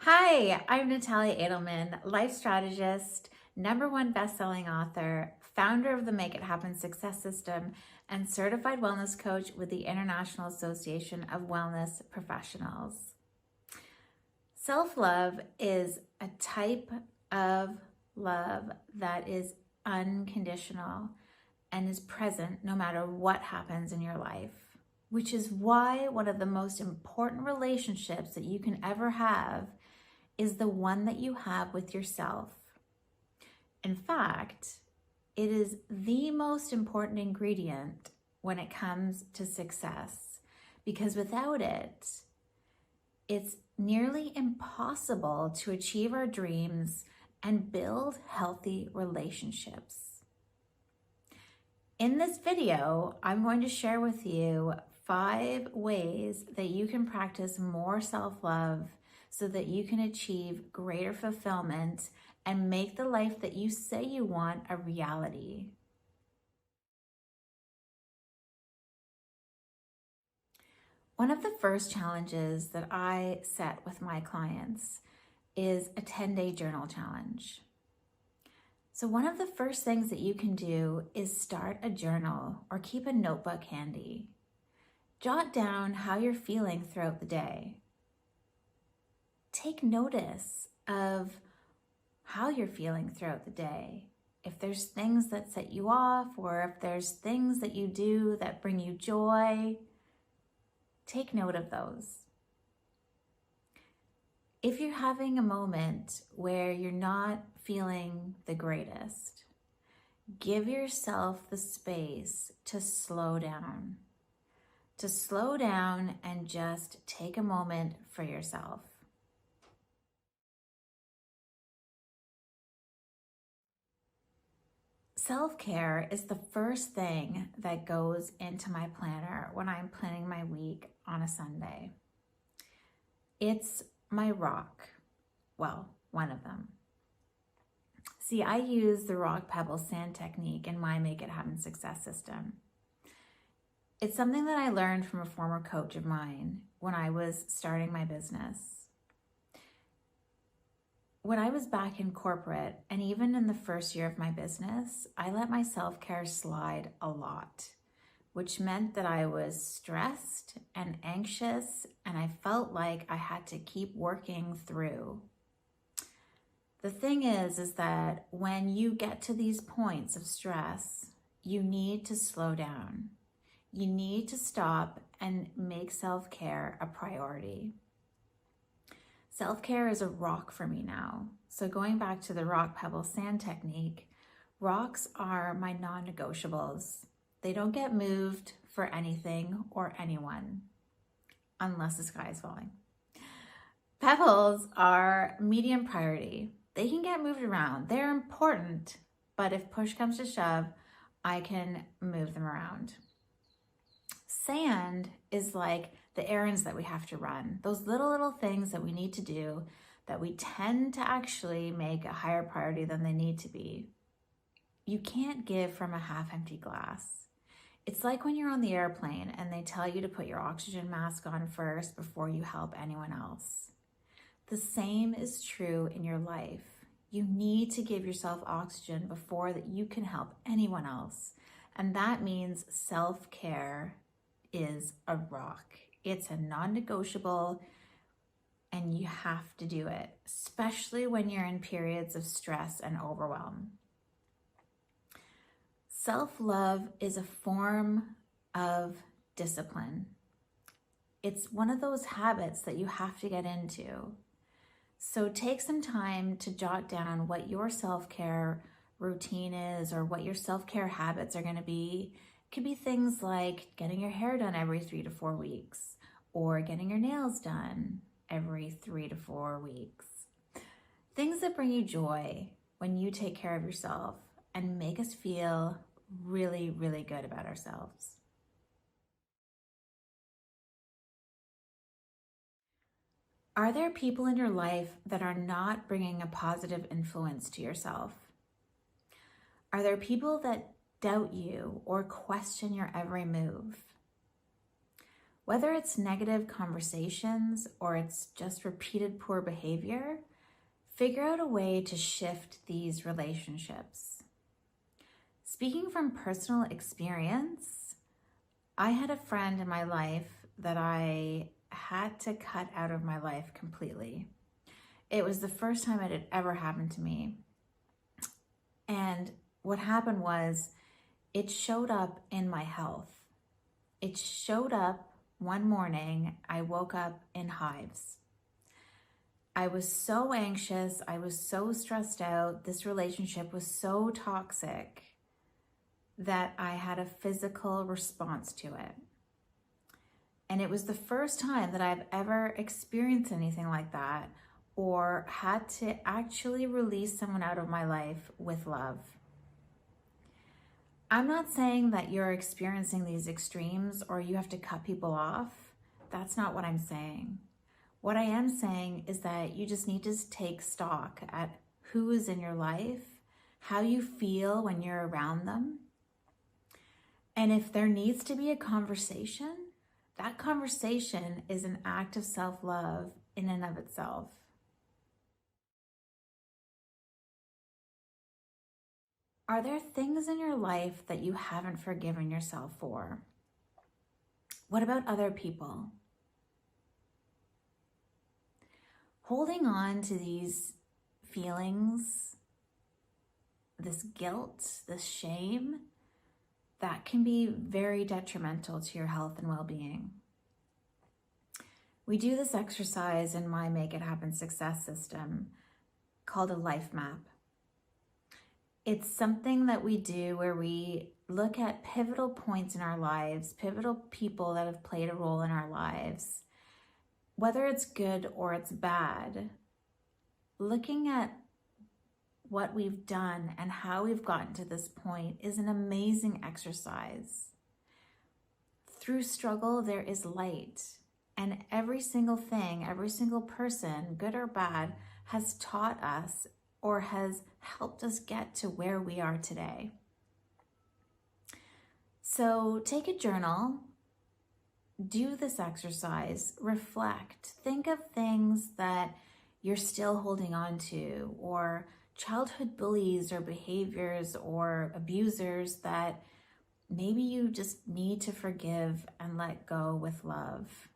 Hi, I'm Natalia Edelmann, life strategist, #1 best-selling author, founder of the Make It Happen Success System, and certified wellness coach with the International Association of Wellness Professionals. Self-love is a type of love that is unconditional and is present no matter what happens in your life, which is why one of the most important relationships that you can ever have is the one that you have with yourself. In fact, it is the most important ingredient when it comes to success, because without it, it's nearly impossible to achieve our dreams and build healthy relationships. In this video, I'm going to share with you 5 ways that you can practice more self-love so that you can achieve greater fulfillment and make the life that you say you want a reality. One of the first challenges that I set with my clients is a 10-day journal challenge. So one of the first things that you can do is start a journal or keep a notebook handy. Jot down how you're feeling throughout the day. Take notice of how you're feeling throughout the day. If there's things that set you off, or if there's things that you do that bring you joy, take note of those. If you're having a moment where you're not feeling the greatest, give yourself the space to slow down. To slow down and just take a moment for yourself. Self-care is the first thing that goes into my planner when I'm planning my week on a Sunday. It's my rock. Well, one of them. See, I use the rock, pebble, sand technique in my Make It Happen Success System. It's something that I learned from a former coach of mine when I was starting my business. When I was back in corporate, and even in the first year of my business, I let my self-care slide a lot, which meant that I was stressed and anxious, and I felt like I had to keep working through. The thing is that when you get to these points of stress, you need to slow down. You need to stop and make self-care a priority. Self-care is a rock for me now. So going back to the rock, pebble, sand technique, rocks are my non-negotiables. They don't get moved for anything or anyone, unless the sky is falling. Pebbles are medium priority. They can get moved around. They're important, but if push comes to shove, I can move them around. Sand is like the errands that we have to run, those little things that we need to do that we tend to actually make a higher priority than they need to be. You can't give from a half-empty glass. It's like when you're on the airplane and they tell you to put your oxygen mask on first before you help anyone else. The same is true in your life. You need to give yourself oxygen before that you can help anyone else. And that means self-care is a rock. It's a non-negotiable, and you have to do it, especially when you're in periods of stress and overwhelm. Self-love is a form of discipline. It's one of those habits that you have to get into. So take some time to jot down what your self-care routine is, or what your self-care habits are going to be. It could be things like getting your hair done every 3 to 4 weeks, or getting your nails done every 3 to 4 weeks. Things that bring you joy when you take care of yourself and make us feel really, really good about ourselves. Are there people in your life that are not bringing a positive influence to yourself? Are there people that doubt you or question your every move? Whether it's negative conversations or it's just repeated poor behavior, figure out a way to shift these relationships. Speaking from personal experience, I had a friend in my life that I had to cut out of my life completely. It was the first time it had ever happened to me. And what happened was, it showed up in my health. It showed up one morning. I woke up in hives. I was so anxious. I was so stressed out. This relationship was so toxic that I had a physical response to it. And it was the first time that I've ever experienced anything like that or had to actually release someone out of my life with love. I'm not saying that you're experiencing these extremes or you have to cut people off. That's not what I'm saying. What I am saying is that you just need to take stock at who is in your life, how you feel when you're around them. And if there needs to be a conversation, that conversation is an act of self-love in and of itself. Are there things in your life that you haven't forgiven yourself for? What about other people? Holding on to these feelings, this guilt, this shame, that can be very detrimental to your health and well-being. We do this exercise in my Make It Happen success system called a life map. It's something that we do where we look at pivotal points in our lives, pivotal people that have played a role in our lives, whether it's good or it's bad. Looking at what we've done and how we've gotten to this point is an amazing exercise. Through struggle, there is light. And every single thing, every single person, good or bad, has taught us or has helped us get to where we are today. So take a journal, do this exercise, reflect, think of things that you're still holding on to, or childhood bullies or behaviors or abusers that maybe you just need to forgive and let go with love.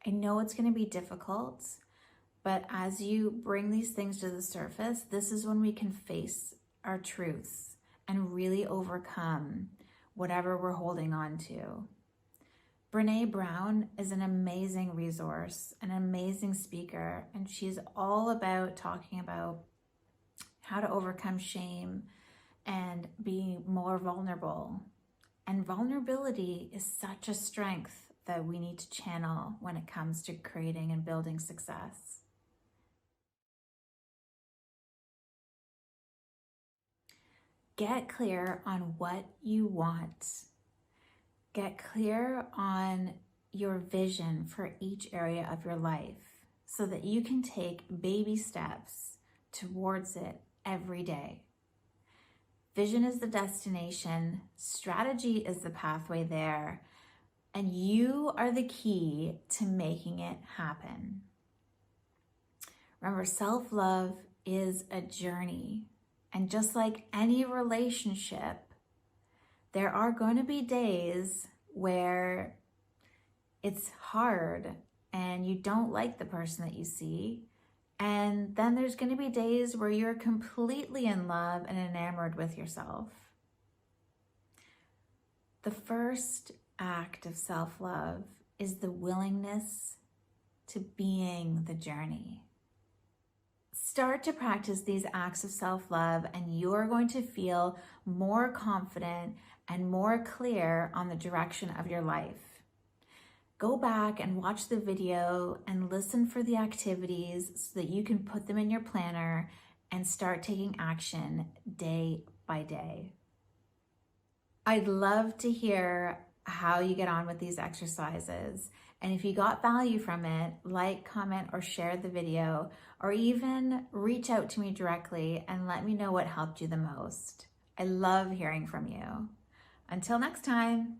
I know it's going to be difficult, but as you bring these things to the surface, this is when we can face our truths and really overcome whatever we're holding on to. Brene Brown is an amazing resource, an amazing speaker, and she's all about talking about how to overcome shame and be more vulnerable. And vulnerability is such a strength that we need to channel when it comes to creating and building success. Get clear on what you want. Get clear on your vision for each area of your life so that you can take baby steps towards it every day. Vision is the destination, strategy is the pathway there, and you are the key to making it happen. Remember, self-love is a journey, and just like any relationship, there are going to be days where it's hard and you don't like the person that you see. And then there's going to be days where you're completely in love and enamored with yourself. The first act of self-love is the willingness to being the journey. Start to practice these acts of self-love and you're going to feel more confident and more clear on the direction of your life. Go back and watch the video and listen for the activities so that you can put them in your planner and start taking action day by day. I'd love to hear how you get on with these exercises. And if you got value from it, like, comment, or share the video, or even reach out to me directly and let me know what helped you the most. I love hearing from you. Until next time.